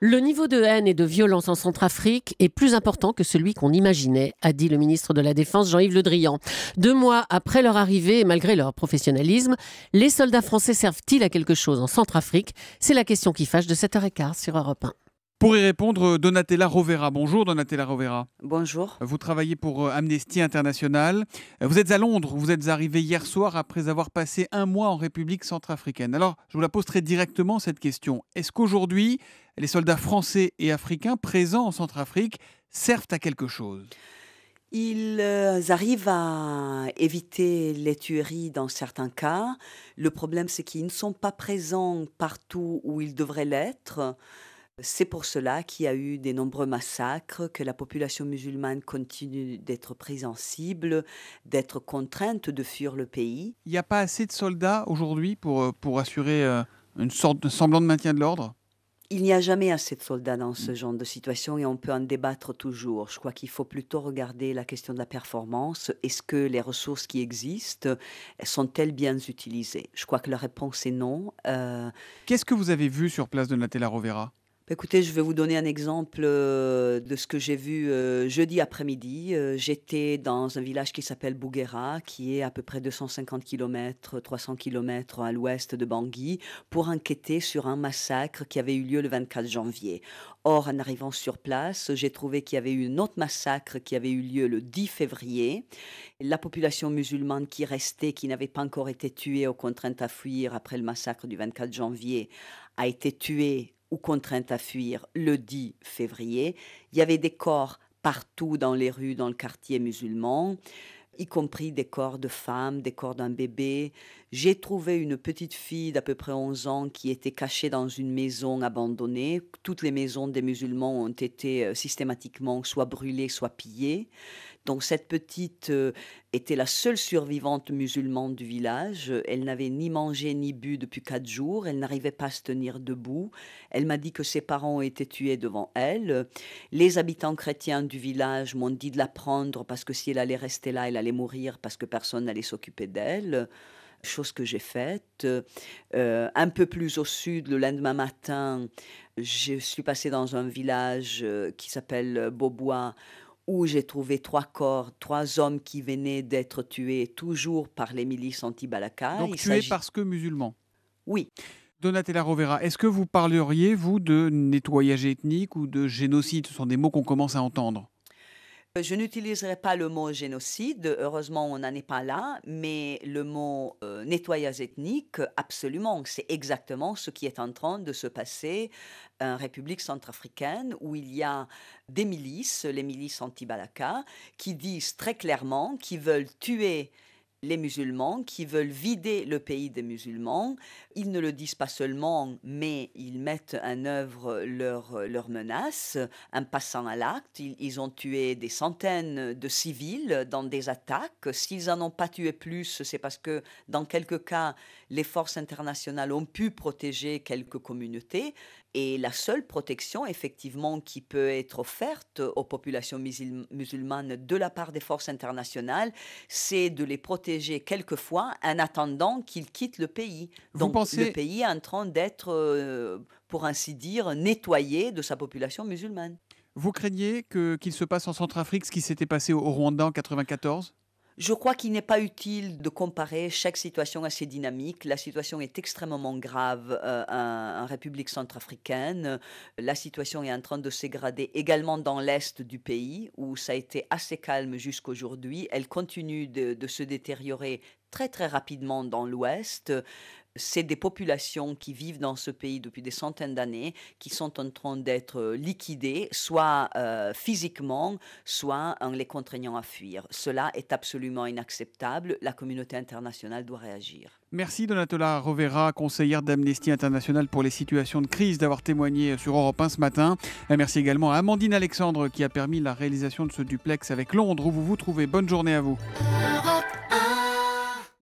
Le niveau de haine et de violence en Centrafrique est plus important que celui qu'on imaginait, a dit le ministre de la Défense Jean-Yves Le Drian. 2 mois après leur arrivée et malgré leur professionnalisme, les soldats français servent-ils à quelque chose en Centrafrique? C'est la question qui fâche de 7h15 sur Europe 1. Pour y répondre, Donatella Rovera. Bonjour Donatella Rovera. Bonjour. Vous travaillez pour Amnesty International. Vous êtes à Londres, vous êtes arrivé hier soir après avoir passé 1 mois en République centrafricaine. Alors, je vous la pose très directement cette question. Est-ce qu'aujourd'hui, les soldats français et africains présents en Centrafrique servent à quelque chose ? Ils arrivent à éviter les tueries dans certains cas. Le problème, c'est qu'ils ne sont pas présents partout où ils devraient l'être. C'est pour cela qu'il y a eu de nombreux massacres, que la population musulmane continue d'être prise en cible, d'être contrainte de fuir le pays. Il n'y a pas assez de soldats aujourd'hui pour assurer une sorte de semblant de maintien de l'ordre ? Il n'y a jamais assez de soldats dans ce genre de situation et on peut en débattre toujours. Je crois qu'il faut plutôt regarder la question de la performance. Est-ce que les ressources qui existent sont-elles bien utilisées? Je crois que la réponse est non. Qu'est-ce que vous avez vu sur place, Donatella Rovera ? Écoutez, je vais vous donner un exemple de ce que j'ai vu jeudi après-midi. J'étais dans un village qui s'appelle Bouguera, qui est à peu près 250 km, 300 km à l'ouest de Bangui, pour enquêter sur un massacre qui avait eu lieu le 24 janvier. Or, en arrivant sur place, j'ai trouvé qu'il y avait eu un autre massacre qui avait eu lieu le 10 février. La population musulmane qui restait, qui n'avait pas encore été tuée ou contrainte à fuir après le massacre du 24 janvier, a été tuée ou contrainte à fuir le 10 février. Il y avait des corps partout dans les rues, dans le quartier musulman, y compris des corps de femmes, des corps d'un bébé. J'ai trouvé une petite fille d'à peu près 11 ans qui était cachée dans une maison abandonnée. Toutes les maisons des musulmans ont été systématiquement soit brûlées, soit pillées. Donc cette petite était la seule survivante musulmane du village. Elle n'avait ni mangé ni bu depuis 4 jours. Elle n'arrivait pas à se tenir debout. Elle m'a dit que ses parents ont été tués devant elle. Les habitants chrétiens du village m'ont dit de la prendre parce que si elle allait rester là, elle allait mourir parce que personne n'allait s'occuper d'elle. Chose que j'ai faite. Un peu plus au sud, le lendemain matin, je suis passée dans un village qui s'appelle Beaubois, où j'ai trouvé 3 corps, 3 hommes qui venaient d'être tués, toujours par les milices anti-Balaka. Donc tués parce que musulmans ? Oui. Donatella Rovera, est-ce que vous parleriez, vous, de nettoyage ethnique ou de génocide ? Ce sont des mots qu'on commence à entendre. Je n'utiliserai pas le mot génocide, heureusement on n'en est pas là, mais le mot nettoyage ethnique, absolument, c'est exactement ce qui est en train de se passer en République centrafricaine où il y a des milices, les milices anti-Balaka, qui disent très clairement qu'ils veulent tuer les musulmans, qui veulent vider le pays des musulmans. Ils ne le disent pas seulement, mais ils mettent en œuvre leurs menaces en passant à l'acte. Ils ont tué des centaines de civils dans des attaques. S'ils n'en ont pas tué plus, c'est parce que dans quelques cas, les forces internationales ont pu protéger quelques communautés. Et la seule protection, effectivement, qui peut être offerte aux populations musulmanes de la part des forces internationales, c'est de les protéger quelquefois en attendant qu'ils quittent le pays. Donc, le pays est en train d'être, pour ainsi dire, nettoyé de sa population musulmane. Vous craignez qu'il se passe en Centrafrique ce qui s'était passé au Rwanda en 1994 ? Je crois qu'il n'est pas utile de comparer chaque situation assez dynamique. La situation est extrêmement grave en République centrafricaine. La situation est en train de se dégrader également dans l'est du pays, où ça a été assez calme jusqu'aujourd'hui. Elle continue de se détériorer très très rapidement dans l'ouest. C'est des populations qui vivent dans ce pays depuis des centaines d'années qui sont en train d'être liquidées, soit physiquement, soit en les contraignant à fuir. Cela est absolument inacceptable. La communauté internationale doit réagir. Merci Donatella Rovera, conseillère d'Amnesty International pour les situations de crise, d'avoir témoigné sur Europe 1 ce matin. Merci également à Amandine Alexandre qui a permis la réalisation de ce duplex avec Londres où vous vous trouvez. Bonne journée à vous.